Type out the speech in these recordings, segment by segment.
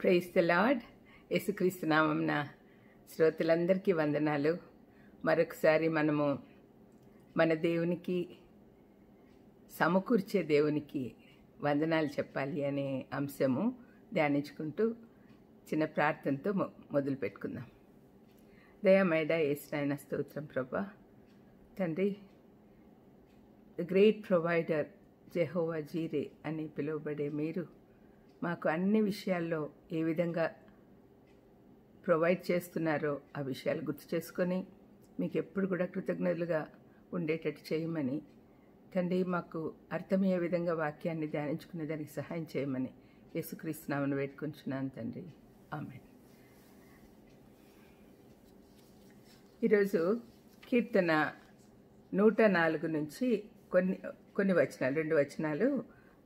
Praise the lord. యేసుక్రీస్తు నామమున శ్రోతలందరికీ వందనాలు. మరొకసారి మనము మన దేవునికి, సమకూర్చే దేవునికి వందనాలు చెప్పాలి అనే అంశము ధ్యానించుకుంటూ చిన్న ప్రార్థనతో మొదలు పెట్టుకుందాం. దయామేడ యేసునాయన స్తోత్రం ప్రభా. తండ్రి, ద గ్రేట్ ప్రొవైడర్ జెహోవా జీరే అని పిలువబడే మీరు మాకు అన్ని విషయాల్లో ఏ విధంగా ప్రొవైడ్ చేస్తున్నారో ఆ విషయాలు గుర్తు చేసుకొని మీకు ఎప్పుడు కూడా కృతజ్ఞతలుగా ఉండేటట్టు చేయమని, తండ్రి మాకు అర్థమయ్యే విధంగా వాక్యాన్ని ధ్యానించుకునే దానికి సహాయం చేయమని యేసుక్రీస్తు నామమున వేడుకొంచున్నాను తండ్రి, ఆమేన్. ఈరోజు కీర్తన 104 నుంచి కొన్ని వచనాలు, 2 వచనాలు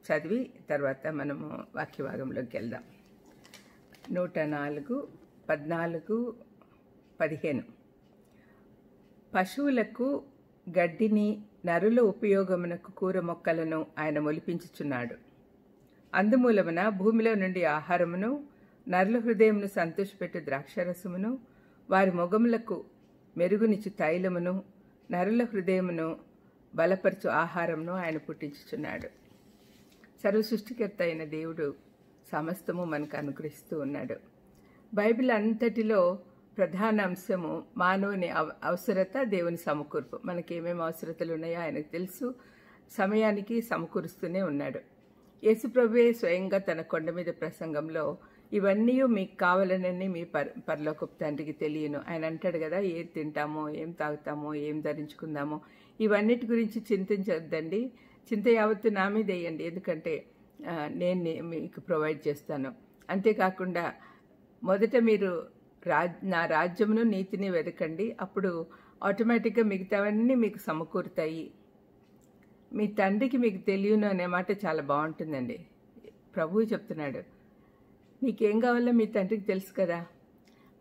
చదివి తర్వాత మనము వాక్యభాగంలోకి వెళ్దాం. 104, 14, 15. పశువులకు గడ్డిని, నరుల ఉపయోగమునకు కూర మొక్కలను ఆయన మొలిపించుచున్నాడు. అందుమూలమున భూమిలో నుండి ఆహారమును, నరుల హృదయమును సంతోషపెట్టు ద్రాక్షరసమును, వారి మొగములకు మెరుగునిచ్చు తైలమును, నరుల హృదయమును బలపరచు ఆహారమును ఆయన పుట్టించుచున్నాడు. సర్వ సృష్టికర్త అయిన దేవుడు సమస్తము మనకు అనుగ్రహిస్తూ ఉన్నాడు. బైబిల్ అంతటిలో ప్రధాన అంశము మానవుని అవసరత, దేవుని సమకూర్పు. మనకేమేమి అవసరతలు ఉన్నాయో ఆయనకు తెలుసు, సమయానికి సమకూరుస్తూనే ఉన్నాడు. యేసుప్రభువే స్వయంగా తన కొండ మీద ప్రసంగంలో ఇవన్నీ మీకు కావాలనని మీ పరలోకపు తండ్రికి తెలియను ఆయన అంటాడు కదా. ఏం తింటామో, ఏం తాగుతామో, ఏం ధరించుకుందామో ఇవన్నిటి గురించి చింతించొద్దండి, చింత యావత్తు నా మీద వేయండి, ఎందుకంటే నేను మీకు ప్రొవైడ్ చేస్తాను. అంతేకాకుండా మొదట మీరు నా రాజ్యమును, నీతిని వెతకండి, అప్పుడు ఆటోమేటిక్గా మిగతావన్నీ మీకు సమకూరుతాయి. మీ తండ్రికి మీకు తెలియను అనే మాట చాలా బాగుంటుందండి. ప్రభువు చెప్తున్నాడు, మీకేం కావాలో మీ తండ్రికి తెలుసు కదా.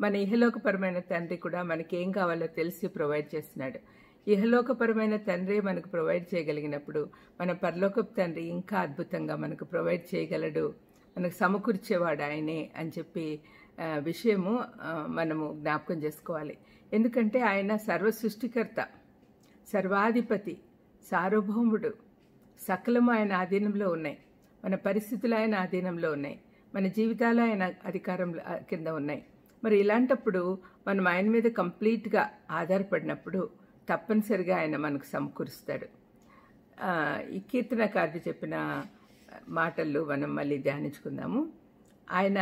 మన ఇహలోకపరమైన తండ్రి కూడా మనకేం కావాలో తెలిసి ప్రొవైడ్ చేస్తున్నాడు. ఇహలోకపరమైన తండ్రి మనకు ప్రొవైడ్ చేయగలిగినప్పుడు మన పరలోకపు తండ్రి ఇంకా అద్భుతంగా మనకు ప్రొవైడ్ చేయగలడు, మనకు సమకూర్చేవాడు ఆయనే అని చెప్పి విషయము మనము జ్ఞాపకం చేసుకోవాలి. ఎందుకంటే ఆయన సర్వ సృష్టికర్త, సర్వాధిపతి, సార్వభౌముడు. సకలము ఆయన ఆధీనంలో ఉన్నాయి. మన పరిస్థితులు ఆయన ఆధీనంలో ఉన్నాయి. మన జీవితాలు ఆయన అధికారం కింద ఉన్నాయి. మరి ఇలాంటప్పుడు మనం ఆయన మీద కంప్లీట్గా ఆధారపడినప్పుడు తప్పనిసరిగా ఆయన మనకు సమకూరుస్తాడు. ఈ కీర్తనకారుడు చెప్పిన మాటలు మనం మళ్ళీ ధ్యానించుకుందాము. ఆయన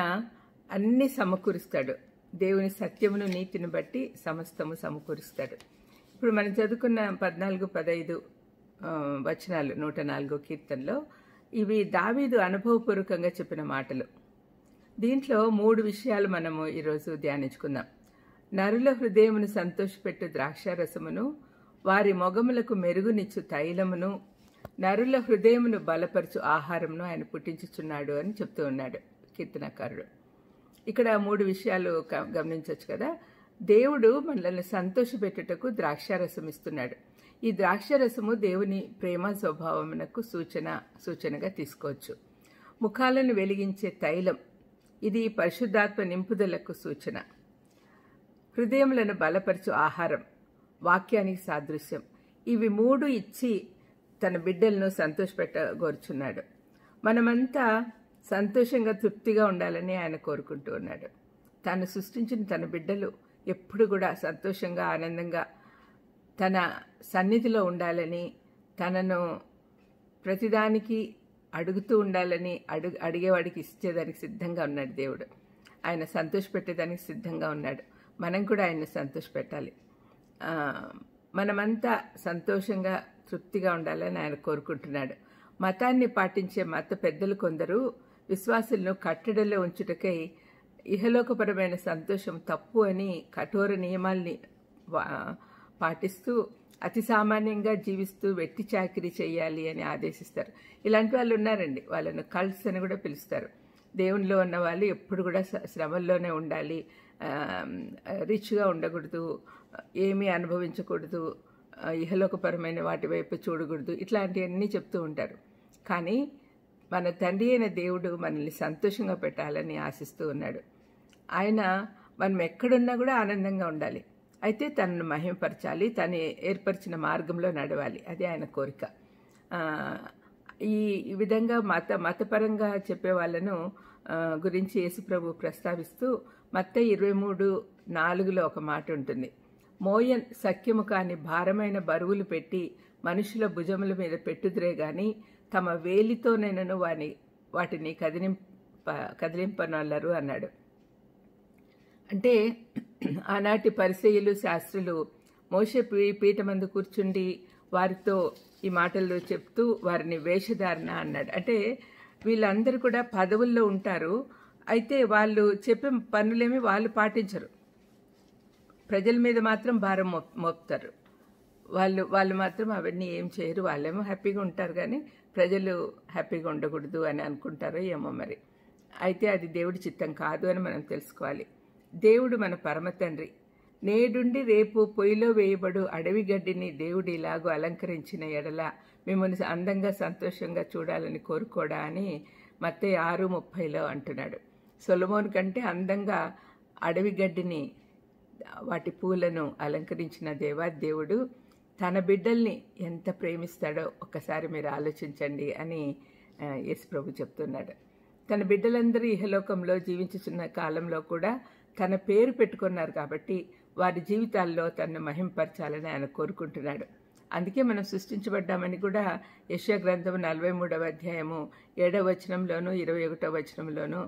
అన్ని సమకూరుస్తాడు. దేవుని సత్యమును, నీతిని బట్టి సమస్తము సమకూరుస్తాడు. ఇప్పుడు మనం చదువుకున్న 14, 15 వచనాలు 104 కీర్తనలో ఇవి దావీదు అనుభవపూర్వకంగా చెప్పిన మాటలు. దీంట్లో 3 విషయాలు మనము ఈరోజు ధ్యానించుకుందాం. నరుల హృదయమును సంతోషపెట్టు ద్రాక్షారసమును, వారి మొగములకు మెరుగునిచ్చు తైలమును, నరుల హృదయమును బలపరచు ఆహారమును ఆయన పుట్టించుచున్నాడు అని చెప్తూ ఉన్నాడు కీర్తనకారుడు. ఇక్కడ 3 విషయాలు గమనించవచ్చు కదా. దేవుడు మనల్ని సంతోషపెట్టుటకు ద్రాక్షారసం ఇస్తున్నాడు. ఈ ద్రాక్షరసము దేవుని ప్రేమ స్వభావమునకు సూచనగా తీసుకోవచ్చు. ముఖాలను వెలిగించే తైలం, ఇది పరిశుద్ధాత్మ నింపుదలకు సూచన. హృదయములను బలపరచు ఆహారం, వాక్యానికి సాదృశ్యం. ఇవి 3 ఇచ్చి తన బిడ్డలను సంతోషపెట్టగోరుచున్నాడు. మనమంతా సంతోషంగా, తృప్తిగా ఉండాలని ఆయన కోరుకుంటూ ఉన్నాడు. తాను సృష్టించిన తన బిడ్డలు ఎప్పుడు కూడా సంతోషంగా, ఆనందంగా తన సన్నిధిలో ఉండాలని, తనను ప్రతిదానికి అడుగుతూ ఉండాలని, అడిగేవాడికి ఇచ్చేదానికి సిద్ధంగా ఉన్నాడు దేవుడు. ఆయన సంతోషపెట్టేదానికి సిద్ధంగా ఉన్నాడు. మనం కూడా ఆయన్ని సంతోషపెట్టాలి. మనమంతా సంతోషంగా, తృప్తిగా ఉండాలని ఆయన కోరుకుంటున్నాడు. మతాన్ని పాటించే మత పెద్దలు కొందరు విశ్వాసులను కట్టడిలో ఉంచుటకై ఇహలోకపరమైన సంతోషం తప్పు అని కఠోర నియమాల్ని పాటిస్తూ అతి సామాన్యంగా జీవిస్తూ వెట్టి చాకిరీ చేయాలి అని ఆదేశిస్తారు. ఇలాంటి వాళ్ళు ఉన్నారండి. వాళ్ళను కల్ట్స్ అని కూడా పిలుస్తారు. దేవునిలో ఉన్న వాళ్ళు ఎప్పుడు కూడా శ్రమల్లోనే ఉండాలి, రిచ్గా ఉండకూడదు, ఏమీ అనుభవించకూడదు, ఇహలోకపరమైన వాటి వైపు చూడకూడదు, ఇట్లాంటివన్నీ చెప్తూ ఉంటారు. కానీ మన తండ్రి అయిన దేవుడు మనల్ని సంతోషంగా పెట్టాలని ఆశిస్తూ ఉన్నాడు. ఆయన మనం ఎక్కడున్నా కూడా ఆనందంగా ఉండాలి. అయితే తనను మహిమపరచాలి, తను ఏర్పరిచిన మార్గంలో నడవాలి. అది ఆయన కోరిక. ఈ విధంగా మతపరంగా చెప్పే వాళ్ళను గురించి యేసుప్రభు ప్రస్తావిస్తూ మత్తయి 23:4 ఒక మాట ఉంటుంది. మోయన్ సఖ్యము కాని భారమైన బరువులు పెట్టి మనుషుల భుజముల మీద పెట్టుదురే గాని తమ వేలితోనైనను వాటిని కదిలింపనొల్లరు అన్నాడు. అంటే ఆనాటి పరిసయ్యులు, శాస్త్రులు మోషే పీఠమందు కూర్చుండి వారితో ఈ మాటలు చెప్తూ వారిని వేషధారణ అన్నాడు. అంటే వీళ్ళందరూ కూడా పదవుల్లో ఉంటారు. అయితే వాళ్ళు చెప్పే పనులేమి వాళ్ళు పాటించరు. ప్రజల మీద మాత్రం భారం మోపుతారు. వాళ్ళు మాత్రం అవన్నీ ఏం చేయరు. వాళ్ళేమో హ్యాపీగా ఉంటారు, కానీ ప్రజలు హ్యాపీగా ఉండకూడదు అని అనుకుంటారో ఏమో మరి. అయితే అది దేవుడి చిత్తం కాదు అని మనం తెలుసుకోవాలి. దేవుడు మన పరమ తండ్రి. నేడుండి రేపు పొయ్యిలో వేయబడు అడవి గడ్డిని దేవుడు ఇలాగూ అలంకరించిన ఎడల మిమ్మల్ని అందంగా సంతోషంగా చూడాలని కోరుకోడా అని మత్తయి 6:30 అంటున్నాడు. సొలొమోను కంటే అందంగా అడవి గడ్డిని, వాటి పూలను అలంకరించిన దేవుడు తన బిడ్డల్ని ఎంత ప్రేమిస్తాడో ఒక్కసారి మీరు ఆలోచించండి అని యేసుప్రభు చెప్తున్నాడు. తన బిడ్డలందరూ ఇహలోకంలో జీవించుచున్న కాలంలో కూడా తన పేరు పెట్టుకున్నారు కాబట్టి వారి జీవితాల్లో తనను మహింపరచాలని ఆయన కోరుకుంటున్నాడు. అందుకే మనం సృష్టించబడ్డామని కూడా యెషయా గ్రంథం 43:7 21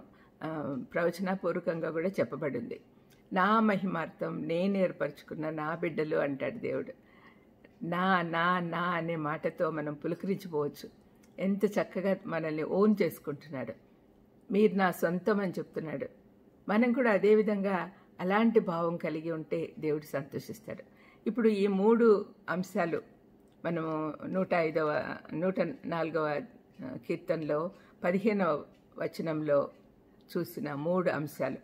ప్రవచనపూర్వకంగా కూడా చెప్పబడింది. నా మహిమార్థం నేను ఏర్పరచుకున్న నా బిడ్డలు అంటాడు దేవుడు. నా నా నా అనే మాటతో మనం పులకరించిపోవచ్చు. ఎంత చక్కగా మనల్ని ఓన్ చేసుకుంటున్నాడు. మీరు నా సొంతం అని చెప్తున్నాడు. మనం కూడా అదేవిధంగా అలాంటి భావం కలిగి ఉంటే దేవుడు సంతోషిస్తాడు. ఇప్పుడు ఈ 3 అంశాలు మనము 104వ కీర్తనలో 15వ వచనంలో చూసిన 3 అంశాలు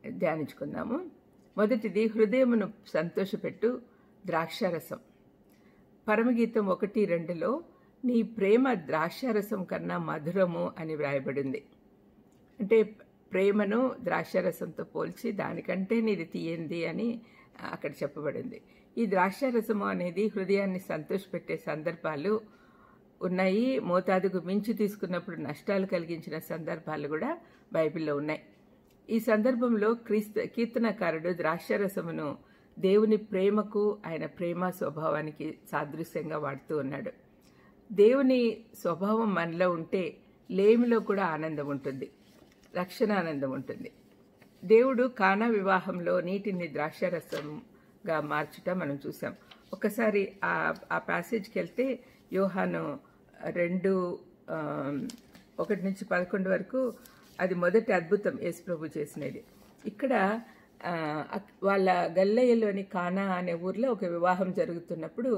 ధ్యానించుకుందాము. మొదటిది, హృదయమును సంతోషపెట్టు ద్రాక్షారసం. పరమగీతం 1:2 నీ ప్రేమ ద్రాక్షారసం కన్నా మధురము అని వ్రాయబడింది. అంటే ప్రేమను ద్రాక్షారసంతో పోల్చి దానికంటే నీది తీయంది అని అక్కడ చెప్పబడింది. ఈ ద్రాక్షారసము అనేది హృదయాన్ని సంతోషపెట్టే సందర్భాలు ఉన్నాయి. మోతాదుకు మించి తీసుకున్నప్పుడు నష్టాలు కలిగించిన సందర్భాలు కూడా బైబిల్లో ఉన్నాయి. ఈ సందర్భంలో కీర్తనకారుడు ద్రాక్షారసమును దేవుని ప్రేమకు, ఆయన ప్రేమ స్వభావానికి సాదృశ్యంగా వాడుతూ ఉన్నాడు. దేవుని స్వభావం మనలో ఉంటే లేమిలో కూడా ఆనందం ఉంటుంది, రక్షణ ఆనందం ఉంటుంది. దేవుడు కానా వివాహంలో నీటిని ద్రాక్షారసంగా మార్చుట మనం చూసాం. ఒకసారి ఆ ప్యాసేజ్కి వెళ్తే యోహాను 2:1-11 వరకు అది మొదటి అద్భుతం యేసుప్రభు చేసినది. ఇక్కడ వాళ్ళ గలిలయలోని కానా అనే ఊర్లో ఒక వివాహం జరుగుతున్నప్పుడు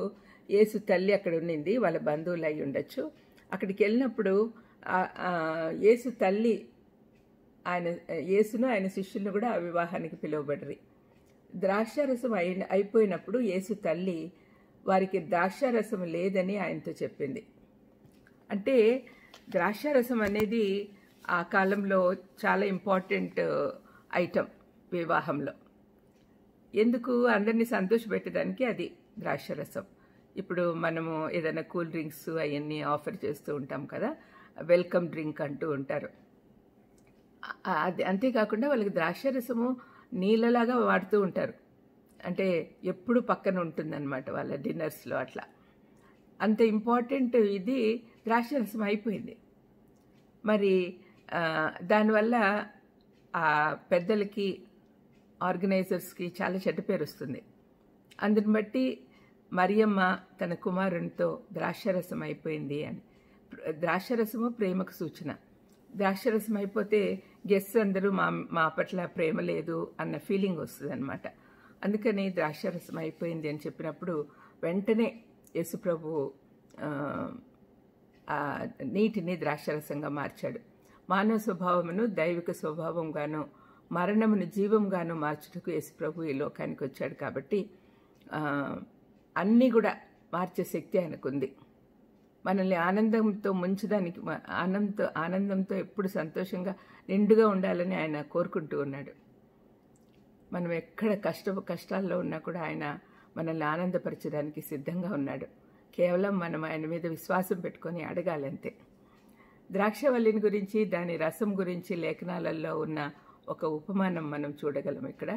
యేసు తల్లి అక్కడ ఉండింది. వాళ్ళ బంధువులు అయి ఉండొచ్చు. అక్కడికి వెళ్ళినప్పుడు యేసు తల్లి యేసును ఆయన శిష్యులను కూడా ఆ వివాహానికి పిలువబడ్డరి. ద్రాక్షారసం అయిపోయినప్పుడు యేసు తల్లి వారికి ద్రాక్షారసం లేదని ఆయనతో చెప్పింది. అంటే ద్రాక్షారసం అనేది ఆ కాలంలో చాలా ఇంపార్టెంట్ ఐటమ్ వివాహంలో. ఎందుకు? అందరినీ సంతోషపెట్టడానికి అది ద్రాక్షారసం. ఇప్పుడు మనము ఏదైనా కూల్ డ్రింక్స్ అవన్నీ ఆఫర్ చేస్తూ ఉంటాం కదా, వెల్కమ్ డ్రింక్ అంటూ ఉంటారు. అది అంతేకాకుండా వాళ్ళకి ద్రాక్షారసము నీళ్ళలాగా వాడుతూ ఉంటారు. అంటే ఎప్పుడు పక్కన ఉంటుందన్నమాట వాళ్ళ డిన్నర్స్లో. అట్లా అంత ఇంపార్టెంట్ ఇది ద్రాక్షారసం అయిపోయింది. మరి దానివల్ల ఆ పెద్దలకి, ఆర్గనైజర్స్కి చాలా చెడ్డ పేరు వస్తుంది. అందుని బట్టి మరియమ్మ తన కుమారునితో ద్రాక్షారసం అయిపోయింది అని. ద్రాక్షారసము ప్రేమకు సూచన. ద్రాక్షారసం అయిపోతే గెస్ట్స్ అందరూ మా పట్ల ప్రేమ లేదు అన్న ఫీలింగ్ వస్తుంది అనమాట. అందుకని ద్రాక్షారసం అయిపోయింది అని చెప్పినప్పుడు వెంటనే యేసుప్రభు నీటిని ద్రాక్షారసంగా మార్చాడు. మానవ స్వభావమును దైవిక స్వభావంగాను, మరణమును జీవంగాను మార్చుటకు యేసుప్రభు ఈ లోకానికి వచ్చాడు. కాబట్టి అన్నీ కూడా మార్చే శక్తి ఆయనకుంది. మనల్ని ఆనందంతో ముంచడానికి ఆనందంతో ఎప్పుడు సంతోషంగా నిండుగా ఉండాలని ఆయన కోరుకుంటూ ఉన్నాడు. మనం ఎక్కడ కష్టాల్లో ఉన్నా కూడా ఆయన మనల్ని ఆనందపరచడానికి సిద్ధంగా ఉన్నాడు. కేవలం మనం ఆయన మీద విశ్వాసం పెట్టుకొని అడగాలంతే. ద్రాక్షవల్లిని గురించి, దాని రసం గురించి లేఖనాలలో ఉన్న ఒక ఉపమానం మనం చూడగలం. ఇక్కడ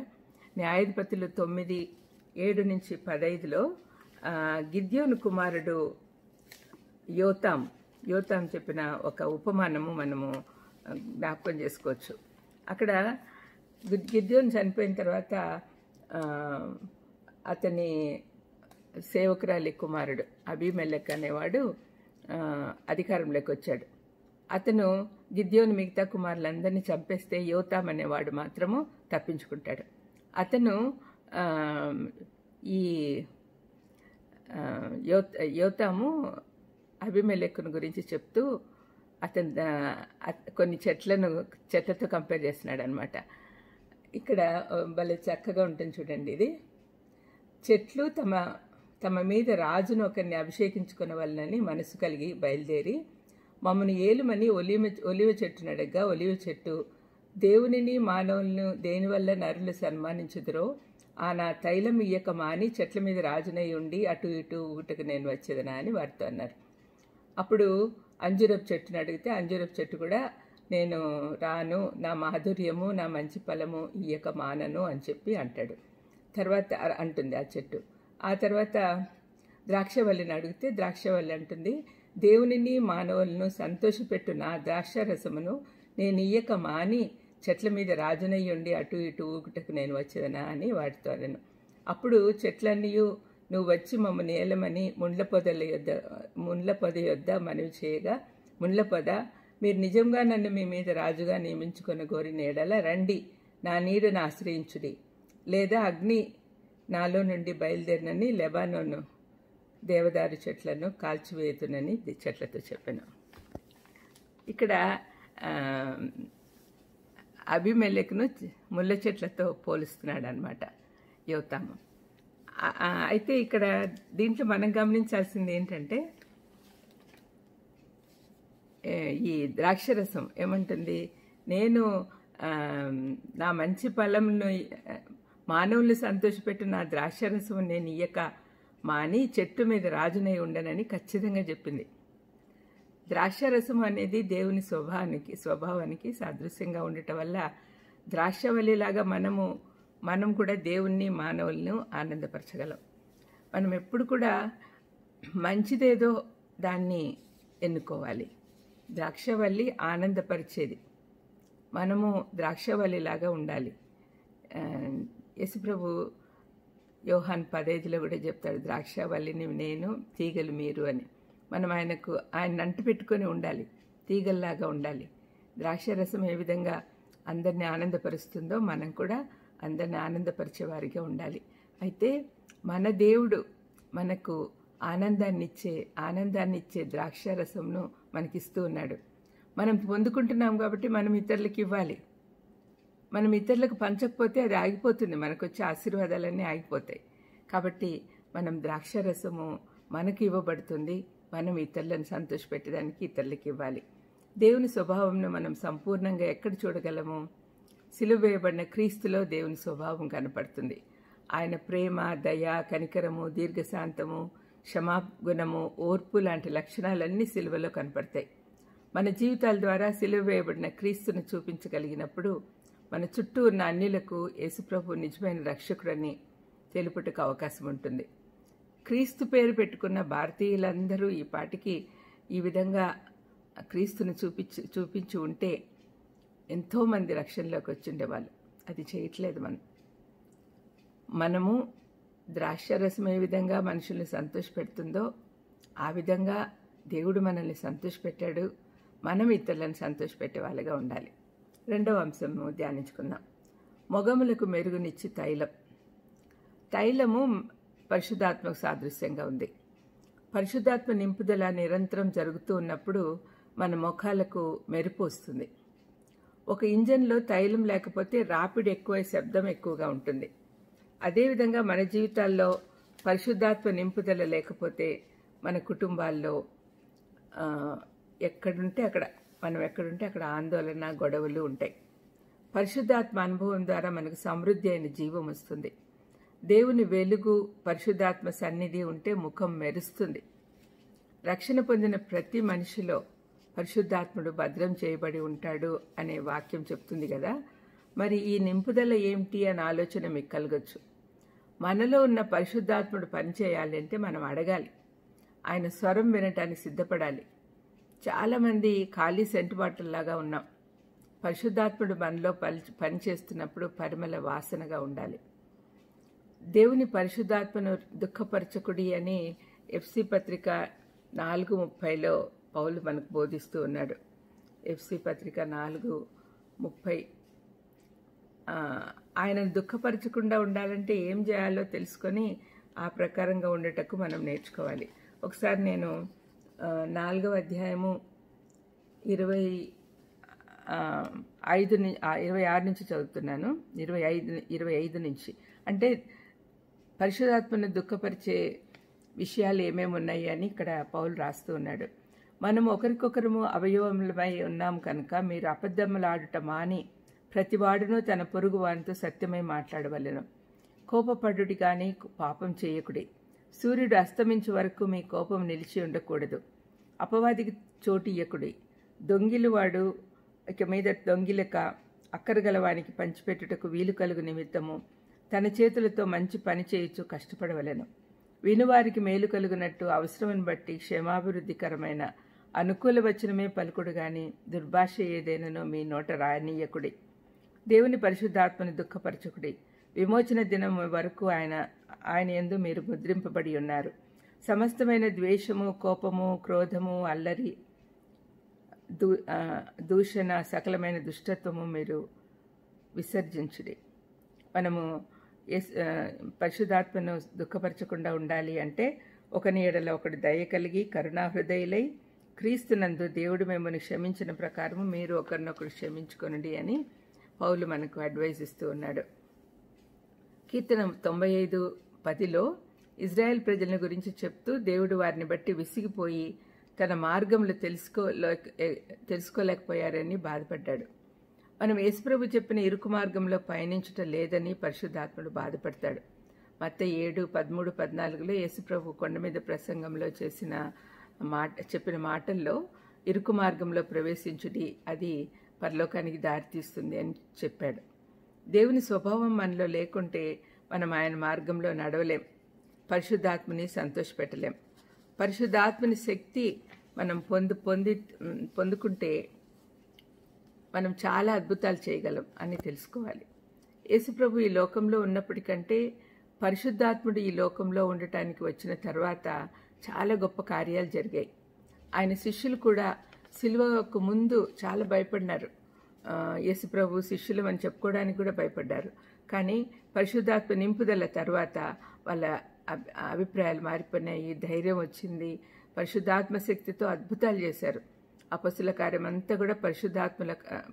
న్యాయాధిపతులు 9:7-15లో గిద్యోను కుమారుడు యోతాం చెప్పిన ఒక ఉపమానము మనము జ్ఞాపకం చేసుకోవచ్చు. అక్కడ గిద్యోను చనిపోయిన తర్వాత అతని సేవకురాలి కుమారుడు అబీమెలెక్ అనేవాడు అధికారంలోకి వచ్చాడు. అతను గిద్యోను మిగతా కుమారులందరినీ చంపేస్తే యోతాం అనేవాడు మాత్రము తప్పించుకుంటాడు. అతను ఈ యోతాము అబీమెలెకును గురించి చెప్తూ అతను కొన్ని చెట్లతో కంపేర్ చేస్తున్నాడు అనమాట. ఇక్కడ భలే చక్కగా ఉంటుంది చూడండి. ఇది చెట్లు తమ మీద రాజును ఒకరిని అభిషేకించుకున్న వలనని మనసు కలిగి బయలుదేరి మమ్మల్ని ఏలుమని ఒలివ చెట్టును అడగ్గా, ఒలివ చెట్టు దేవునిని మానవులను దేనివల్ల నరులు సన్మానించుదురో ఆ నా తైలం ఇయ్యక మాని చెట్ల మీద రాజునై ఉండి అటు ఇటు ఊటకు నేను వచ్చేదనా అని వారితో అన్నారు. అప్పుడు అంజూరపు చెట్టును అడిగితే అంజూరపు చెట్టు కూడా నేను రాను, నా మాధుర్యము నా మంచి ఫలము ఇయ్యక మానను అని చెప్పి అంటాడు. తర్వాత అంటుంది ఆ చెట్టు. ఆ తర్వాత ద్రాక్షవల్లిని అడిగితే ద్రాక్షవల్లి అంటుంది, దేవునిని మానవులను సంతోషపెట్టు నా ద్రాక్షరసమును నేను ఇయ్యక మాని చెట్ల మీద రాజునయ్యి ఉండి అటు ఇటు ఊగుటకు నేను వచ్చేదనా అని వాటితో అనను. అప్పుడు చెట్లన్నీ నువ్వు వచ్చి మమ్మల్ని ఏలమని ముండ్ల పొద యొద్ద మనవి చేయగా, ముండ్ల పొద మీరు నిజంగా నన్ను మీ మీద రాజుగా నియమించుకున్న కోరిన ఎడల రండి, నా నీడను ఆశ్రయించుడి, లేదా అగ్ని నాలో నుండి బయలుదేరినని లెబానోను దేవదారు చెట్లను కాల్చివేయుతునని చెట్లతో చెప్పాను. ఇక్కడ అబీమెలెకును ముళ్ళ చెట్లతో పోలుస్తున్నాడు అనమాట యోతాము. అయితే ఇక్కడ దీంట్లో మనం గమనించాల్సింది ఏంటంటే, ఈ ద్రాక్షరసం ఏమంటుంది, నేను నా మంచి ఫలంను మానవుల్ని సంతోషపెట్టు నా ద్రాక్షరసం నేను ఇయ్యక మాని చెట్టు మీద రాజునై ఉండనని ఖచ్చితంగా చెప్పింది. ద్రాక్షరసం అనేది దేవుని స్వభావానికి సాదృశ్యంగా ఉండటం వల్ల ద్రాక్షవల్లిలాగా మనం కూడా దేవుణ్ణి మానవులను ఆనందపరచగలం. మనం ఎప్పుడు కూడా మంచిదేదో దాన్ని ఎన్నుకోవాలి. ద్రాక్షవల్లి ఆనందపరిచేది, మనము ద్రాక్షవల్లిలాగా ఉండాలి. యేసుప్రభు యోహాన్ 15లో కూడా చెప్తాడు, ద్రాక్షవల్లిని నేను, తీగలు మీరు అని. మనం ఆయన అంటు పెట్టుకొని ఉండాలి, తీగల్లాగా ఉండాలి. ద్రాక్షరసం ఏ విధంగా అందరినీ ఆనందపరుస్తుందో మనం కూడా అందరినీ ఆనందపరిచేవారిగా ఉండాలి. అయితే మన దేవుడు మనకు ఆనందాన్ని ఇచ్చే ద్రాక్షరసంను మనకిస్తూ ఉన్నాడు. మనం పొందుకుంటున్నాం కాబట్టి మనం ఇతరులకు ఇవ్వాలి. మనం ఇతరులకు పంచకపోతే అది ఆగిపోతుంది, మనకు వచ్చే ఆశీర్వాదాలన్నీ ఆగిపోతాయి. కాబట్టి మనం ద్రాక్షరసము మనకు ఇవ్వబడుతుంది, మనం ఇతరులను సంతోషపెట్టడానికి ఇతరులకు ఇవ్వాలి. దేవుని స్వభావంను మనం సంపూర్ణంగా ఎక్కడ చూడగలము? సిలువ వేయబడిన క్రీస్తులో దేవుని స్వభావం కనపడుతుంది. ఆయన ప్రేమ, దయ, కనికరము, దీర్ఘశాంతము, క్షమాగుణము, ఓర్పు లాంటి లక్షణాలన్నీ సిలువలో కనపడతాయి. మన జీవితాల ద్వారా సిలువ వేయబడిన క్రీస్తును చూపించగలిగినప్పుడు మన చుట్టూ ఉన్న అన్యులకు యేసుప్రభు నిజమైన రక్షకుడని తెలుపుటకు అవకాశం ఉంటుంది. క్రీస్తు పేరు పెట్టుకున్న భారతీయులందరూ ఈ పాటికి ఈ విధంగా క్రీస్తును చూపించి ఉంటే ఎంతోమంది రక్షణలోకి వచ్చిండేవాళ్ళు. అది చేయట్లేదు. మనము ద్రాక్షరసం ఏ విధంగా మనుషుల్ని సంతోషపెడుతుందో ఆ విధంగా దేవుడు మనల్ని సంతోషపెట్టాడు. మనం ఇతరులను సంతోషపెట్టే వాళ్ళగా ఉండాలి. రెండవ అంశము ధ్యానించుకుందాం. మొగములకు మెరుగునిచ్చి తైలము పరిశుద్ధాత్మకు సాదృశ్యంగా ఉంది. పరిశుద్ధాత్మ నింపుదల నిరంతరం జరుగుతూ ఉన్నప్పుడు మన ముఖాలకు మెరుపు వస్తుంది. ఒక ఇంజన్లో తైలం లేకపోతే రాపిడి ఎక్కువై శబ్దం ఎక్కువగా ఉంటుంది. అదేవిధంగా మన జీవితాల్లో పరిశుద్ధాత్మ నింపుదల లేకపోతే మన కుటుంబాల్లో, ఎక్కడుంటే అక్కడ మనం ఎక్కడుంటే అక్కడ ఆందోళన గొడవలు ఉంటాయి. పరిశుద్ధాత్మ అనుభవం ద్వారా మనకు సమృద్ధి అయిన జీవం వస్తుంది. దేవుని వెలుగు పరిశుద్ధాత్మ సన్నిధి ఉంటే ముఖం మెరుస్తుంది. రక్షణ పొందిన ప్రతి మనిషిలో పరిశుద్ధాత్ముడు భద్రం చేయబడి ఉంటాడు అనే వాక్యం చెప్తుంది కదా. మరి ఈ నింపుదల ఏమిటి అనే ఆలోచన మీకు కలగచ్చు. మనలో ఉన్న పరిశుద్ధాత్ముడు పనిచేయాలి అంటే మనం అడగాలి, ఆయన స్వరం వినటానికి సిద్ధపడాలి. చాలామంది ఖాళీ సెంటు బాటిల్లాగా ఉన్నాం. పరిశుద్ధాత్ముడు మనలో పనిచేస్తున్నప్పుడు పరిమళ వాసనగా ఉండాలి. దేవుని పరిశుద్ధాత్మను దుఃఖపరచకుడి అని ఎఫ్సి పత్రిక 4:30లో పౌలు మనకు బోధిస్తూ ఉన్నాడు. ఎఫ్సి పత్రిక 4:30. ఆయనను దుఃఖపరచకుండా ఉండాలంటే ఏం చేయాలో తెలుసుకొని ఆ ప్రకారంగా ఉండేటకు మనం నేర్చుకోవాలి. ఒకసారి నేను 4వ అధ్యాయము 26 నుంచి చదువుతున్నాను. 25 నుంచి. అంటే పరిశుద్ధాత్మను దుఃఖపరిచే విషయాలు ఏమేమి ఉన్నాయి అని ఇక్కడ పౌలు రాస్తూ ఉన్నాడు. మనం ఒకరికొకరము అవయవములమై ఉన్నాం కనుక మీరు అబద్ధములాడుట మాని ప్రతివాడును తన పొరుగు వానితో సత్యమై మాట్లాడవలెను. కోపపడుడి గాని పాపం చేయకుడి. సూర్యుడు అస్తమించే వరకు మీ కోపం నిలిచి ఉండకూడదు. అపవాదికి చోటు ఇయ్యకుడి. దొంగిలివాడు ఇక మీద దొంగిలక అక్కరగలవానికి పంచిపెట్టుటకు వీలు కలుగు నిమిత్తము తన చేతులతో మంచి పని చేయుచు కష్టపడవలెను. వినువారికి మేలు కలుగునట్టు అవసరమును బట్టి క్షేమాభివృద్ధికరమైన అనుకూల వచనమే పలుకుడు గాని దుర్భాష ఏదైనానో మీ నోట రాయనీయకుడి. దేవుని పరిశుద్ధాత్మను దుఃఖపరచకుడి. విమోచన దినం వరకు ఆయన యందు మీరు ముద్రింపబడి ఉన్నారు. సమస్తమైన ద్వేషము, కోపము, క్రోధము, అల్లరి, దూషణ, సకలమైన దుష్టత్వము మీరు విసర్జించుడి. మనము పరిశుద్ధాత్మను దుఃఖపరచకుండా ఉండాలి అంటే ఒకని ఎడల ఒకడు దయ కలిగి కరుణాహృదయులై క్రీస్తునందు దేవుడు మిమ్మల్ని క్షమించిన ప్రకారము మీరు ఒకరినొకరు క్షమించుకొనండి అని పౌలు మనకు అడ్వైజ్ ఇస్తూ ఉన్నాడు. కీర్తన 95:10లో ఇజ్రాయెల్ ప్రజల గురించి చెప్తూ దేవుడు వారిని బట్టి విసిగిపోయి తన మార్గంలో తెలుసుకోలేకపోయారని బాధపడ్డాడు. మనం యేసుప్రభు చెప్పిన ఇరుకు మార్గంలో పయనించుట లేదని పరిశుద్ధాత్ముడు బాధపడతాడు. మత్తయి 7:13-14లో యేసుప్రభు కొండ మీద ప్రసంగంలో చెప్పిన మాటల్లో ఇరుకు మార్గంలో ప్రవేశించుడి, అది పరలోకానికి దారితీస్తుంది అని చెప్పాడు. దేవుని స్వభావం మనలో లేకుంటే మనం ఆయన మార్గంలో నడవలేం, పరిశుద్ధాత్మని సంతోషపెట్టలేం. పరిశుద్ధాత్మని శక్తి మనం పొందుకుంటే మనం చాలా అద్భుతాలు చేయగలం అని తెలుసుకోవాలి. యేసుప్రభు ఈ లోకంలో ఉన్నప్పటికంటే పరిశుద్ధాత్ముడు ఈ లోకంలో ఉండటానికి వచ్చిన తర్వాత చాలా గొప్ప కార్యాలు జరిగాయి. ఆయన శిష్యులు కూడా సిలువకు ముందు చాలా భయపడినారు. యేసుప్రభు శిష్యులు అని చెప్పుకోవడానికి కూడా భయపడ్డారు. కానీ పరిశుద్ధాత్మ నింపుదల తర్వాత వాళ్ళ అభిప్రాయాలు మారిపోయినాయి, ధైర్యం వచ్చింది. పరిశుద్ధాత్మ శక్తితో అద్భుతాలు చేశారు. అపొస్తలుల కార్యం అంతా కూడా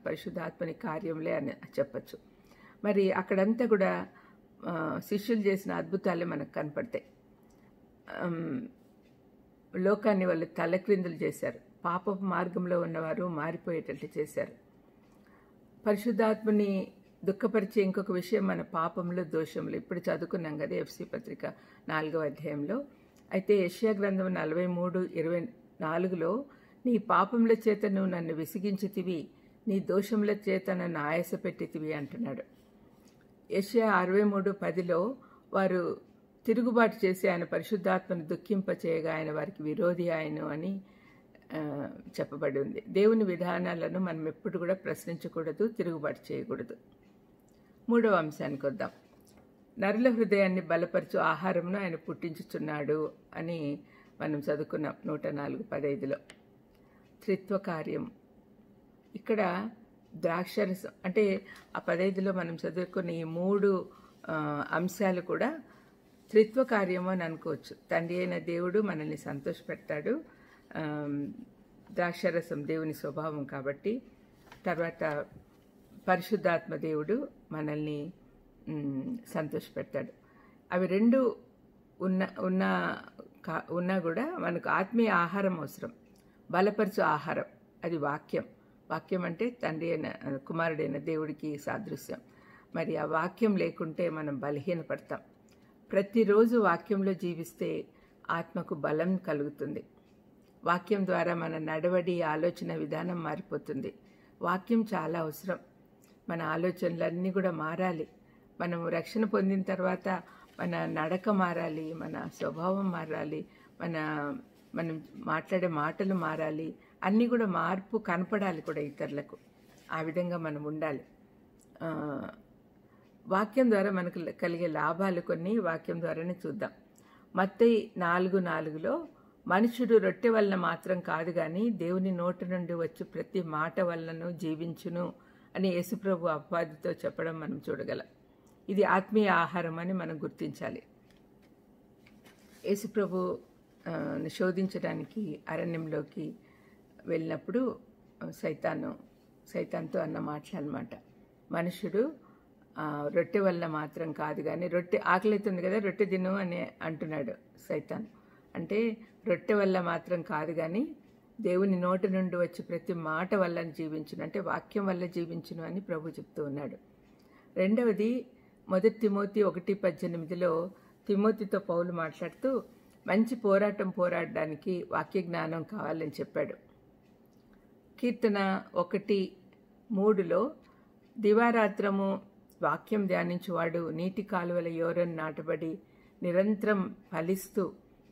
పరిశుద్ధాత్మని కార్యంలే అని చెప్పచ్చు. మరి అక్కడంతా కూడా శిష్యులు చేసిన అద్భుతాలే మనకు కనపడతాయి. లోకాన్ని వాళ్ళు తలక్రిందులు చేశారు. పాపపు మార్గంలో ఉన్నవారు మారిపోయేటట్లు చేశారు. పరిశుద్ధాత్మని దుఃఖపరిచే ఇంకొక విషయం మన పాపంలో, దోషంలో. ఇప్పుడు చదువుకున్నాం కదా ఎఫ్సి పత్రిక 4వ అధ్యాయంలో. అయితే యెషయా గ్రంథం 43:24లో నీ పాపముల చేత నువ్వు నన్ను విసిగించితివి, నీ దోషముల చేత నన్ను ఆయాస పెట్టితివి అంటున్నాడు. యెషయా 63:10లో వారు తిరుగుబాటు చేసి ఆయన పరిశుద్ధాత్మను దుఃఖింపచేయగా ఆయన వారికి విరోధి ఆయను అని చెప్పబడి ఉంది. దేవుని విధానాలను మనం ఎప్పుడు కూడా ప్రశ్నించకూడదు, తిరుగుబాటు చేయకూడదు. 3వ అంశానికి వద్దాం. నరుల హృదయాన్ని బలపరచు ఆహారమును ఆయన పుట్టించుచున్నాడు అని మనం చదువుకున్నాం 104:15లో. త్రిత్వ కార్యం ఇక్కడ ద్రాక్షరసం అంటే ఆ 15లో మనం చదువుకున్న ఈ 3 అంశాలు కూడా త్రిత్వ కార్యము అని అనుకోవచ్చు. తండ్రి అయిన దేవుడు మనల్ని సంతోషపెడతాడు. ద్రాక్షరసం దేవుని స్వభావం కాబట్టి. తర్వాత పరిశుద్ధాత్మ దేవుడు మనల్ని సంతోషపెడతాడు. అవి రెండు ఉన్నా కూడా మనకు ఆత్మీయ ఆహారం అవసరం. బలపరచు ఆహారం అది వాక్యం. వాక్యం అంటే తండ్రి అయిన కుమారుడైన దేవుడికి సాదృశ్యం. మరి ఆ వాక్యం లేకుంటే మనం బలహీనపడతాం. ప్రతిరోజు వాక్యంలో జీవిస్తే ఆత్మకు బలం కలుగుతుంది. వాక్యం ద్వారా మన నడవడి, ఆలోచన విధానం మారిపోతుంది. వాక్యం చాలా అవసరం. మన ఆలోచనలన్నీ కూడా మారాలి. మనము రక్షణ పొందిన తర్వాత మన నడక మారాలి, మన స్వభావం మారాలి, మనం మాట్లాడే మాటలు మారాలి. అన్నీ కూడా మార్పు కనపడాలి కూడా ఇతరులకు. ఆ విధంగా మనం ఉండాలి. వాక్యం ద్వారా మనకు కలిగే లాభాలు కొన్ని వాక్యం ద్వారానే చూద్దాం. మత్తయి 4:4లో మనుషుడు రొట్టె వలన మాత్రం కాదు గాని దేవుని నోటి నుండి వచ్చి ప్రతి మాట వలనను జీవించును అని యేసుప్రభు అపవాదితో చెప్పడం మనం చూడగలం. ఇది ఆత్మీయ ఆహారం అని మనం గుర్తించాలి. యేసుప్రభు శోధించడానికి అరణ్యంలోకి వెళ్ళినప్పుడు సైతాన్తో అన్న మాటలన్నమాట. మనుషుడు రొట్టె వల్ల మాత్రం కాదు కానీ, రొట్టె ఆకలితుంది కదా రొట్టె తిను అని అంటున్నాడు సైతాన్. అంటే రొట్టె వల్ల మాత్రం కాదు కానీ దేవుని నోటి నుండి వచ్చి ప్రతి మాట వల్ల జీవించును, అంటే వాక్యం వల్ల జీవించును అని ప్రభు చెప్తూ ఉన్నాడు. రెండవది 1 తిమోతి 1:18లో తిమోతితో పౌలు మాట్లాడుతూ మంచి పోరాటం పోరాడడానికి వాక్య జ్ఞానం కావాలని చెప్పాడు. కీర్తన 1:3లో దివారాత్రము వాక్యం ధ్యానించువాడు నీటి కాలువల యోరను నాటబడి నిరంతరం ఫలిస్తూ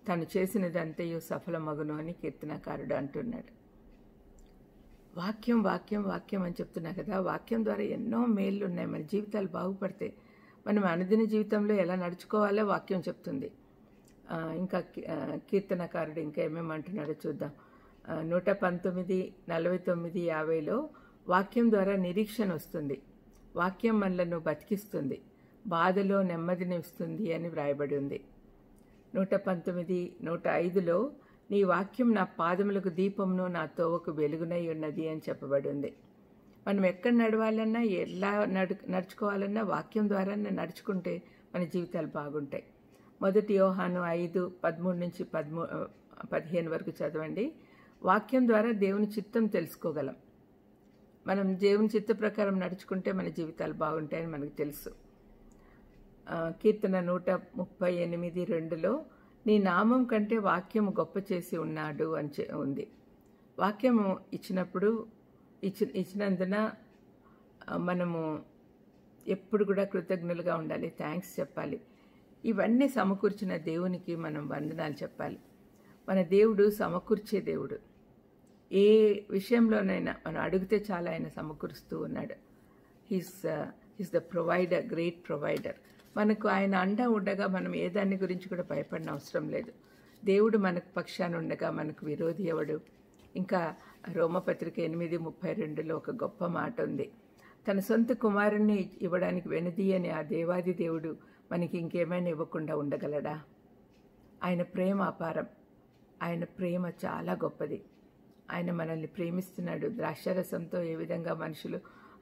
తను చేసినదంతయు సఫలమగును అని కీర్తనకారుడు అంటున్నాడు. వాక్యం వాక్యం వాక్యం అని చెప్తున్నా కదా. వాక్యం ద్వారా ఎన్నో మేళ్ళు ఉన్నాయి. మన జీవితాలు బాగుపడతాయి. మనం అనుదిన జీవితంలో ఎలా నడుచుకోవాలో వాక్యం చెప్తుంది. ఇంకా కీర్తనకారుడు ఇంకా ఏమేమంటున్నాడో చూద్దాం. 119, 49, 50లో వాక్యం ద్వారా నిరీక్షణ వస్తుంది, వాక్యం మనలను బతికిస్తుంది, బాధలో నెమ్మదిని ఇస్తుంది అని వ్రాయబడి ఉంది. 119, 105లో నీ వాక్యం నా పాదములకు దీపమును నా తోవకు వెలుగునై ఉన్నది అని చెప్పబడి ఉంది. మనం ఎక్కడ నడవాలన్నా ఎలా నడుచుకోవాలన్నా వాక్యం ద్వారా నడుచుకుంటే మన జీవితాలు బాగుంటాయి. 1 యోహాను 5:13-15 వరకు చదవండి. వాక్యం ద్వారా దేవుని చిత్తం తెలుసుకోగలం. మనం దేవుని చిత్త ప్రకారం నడుచుకుంటే మన జీవితాలు బాగుంటాయని మనకు తెలుసు. కీర్తన 138:2లో నీ నామం కంటే వాక్యము గొప్ప చేసి ఉన్నాడు అని ఉంది. వాక్యము ఇచ్చినందున మనము ఎప్పుడు కూడా కృతజ్ఞులుగా ఉండాలి, థ్యాంక్స్ చెప్పాలి. ఇవన్నీ సమకూర్చిన దేవునికి మనం వందనాలు చెప్పాలి. మన దేవుడు సమకూర్చే దేవుడు. ఏ విషయంలోనైనా మనం అడిగితే చాలా ఆయన సమకూరుస్తూ ఉన్నాడు. He's the provider, great provider. మనకు ఆయన అండా ఉండగా మనం ఏ దాని గురించి కూడా భయపడిన అవసరం లేదు. దేవుడు మనకు పక్షాన ఉండగా మనకు విరోధి ఎవడు? ఇంకా రోమపత్రిక 8:32లో ఒక గొప్ప మాట ఉంది. తన సొంత కుమారుణ్ణి ఇవ్వడానికి వెనుదీయని ఆ దేవాది దేవుడు మనకి ఇంకేమైనా ఇవ్వకుండా ఉండగలడా? ఆయన ప్రేమ అపారం. ఆయన ప్రేమ చాలా గొప్పది. ఆయన మనల్ని ప్రేమిస్తున్నాడు. ద్రాక్షారసంతో ఏ విధంగా మనుషులు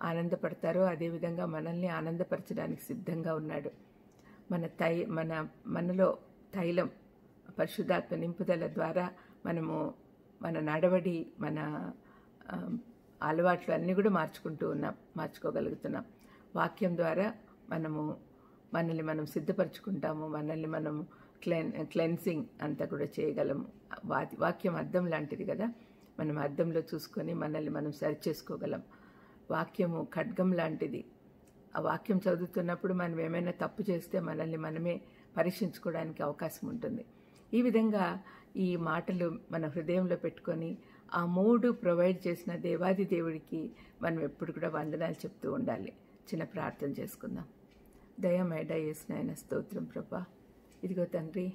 ఆనందపడతారో అదేవిధంగా మనల్ని ఆనందపరచడానికి సిద్ధంగా ఉన్నాడు. మనలో తైలం, పరిశుద్ధాత్మ నింపుదల ద్వారా మనము మన నడవడి, మన అలవాట్లు అన్నీ కూడా మార్చుకోగలుగుతున్నాం. వాక్యం ద్వారా మనల్ని మనం సిద్ధపరచుకుంటాము. మనల్ని మనం క్లెన్సింగ్ అంతా కూడా చేయగలము. వాక్యం అద్దం లాంటిది కదా. మనం అద్దంలో చూసుకొని మనల్ని మనం సరి చేసుకోగలం. వాక్యము ఖడ్గం లాంటిది. ఆ వాక్యం చదువుతున్నప్పుడు మనం ఏమైనా తప్పు చేస్తే మనల్ని మనమే పరీక్షించుకోవడానికి అవకాశం ఉంటుంది. ఈ విధంగా ఈ మాటలు మన హృదయంలో పెట్టుకొని ఆ 3 ప్రొవైడ్ చేసిన దేవాది దేవుడికి మనం ఎప్పుడు కూడా వందనాలు చెప్తూ ఉండాలి. చిన్న ప్రార్థన చేసుకుందాం. దయమేడ యేసునాయన స్తోత్రం ప్రభా. ఇదిగో తండ్రి,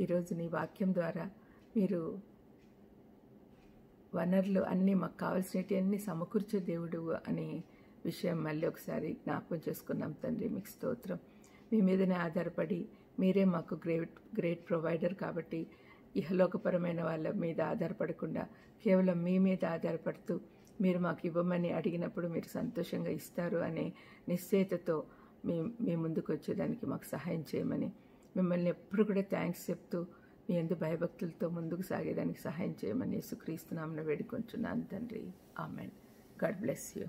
ఈరోజు నీ వాక్యం ద్వారా మీరు వనరులు అన్నీ మాకు కావాల్సినవి అన్నీ సమకూర్చే దేవుడు అనే విషయం మళ్ళీ ఒకసారి జ్ఞాపకం చేసుకున్నాం తండ్రి. మీకు స్తోత్రం. మీ మీదనే ఆధారపడి మీరే మాకు గ్రేట్ ప్రొవైడర్ కాబట్టి ఇహలోకపరమైన వాళ్ళ మీద ఆధారపడకుండా కేవలం మీ మీద ఆధారపడుతూ మీరు మాకు ఇవ్వమని అడిగినప్పుడు మీరు సంతోషంగా ఇస్తారు అనే నిశ్చయతతో మీ ముందుకు వచ్చేదానికి మాకు సహాయం చేయమని మిమ్మల్ని ఎప్పుడు కూడా థ్యాంక్స్ చెప్తూ మీ యందు భయభక్తులతో ముందుకు సాగేదానికి సహాయం చేయమని యేసుక్రీస్తు నామమున వేడుకొంచున్నాను తండ్రి. ఆమెన్. God bless you.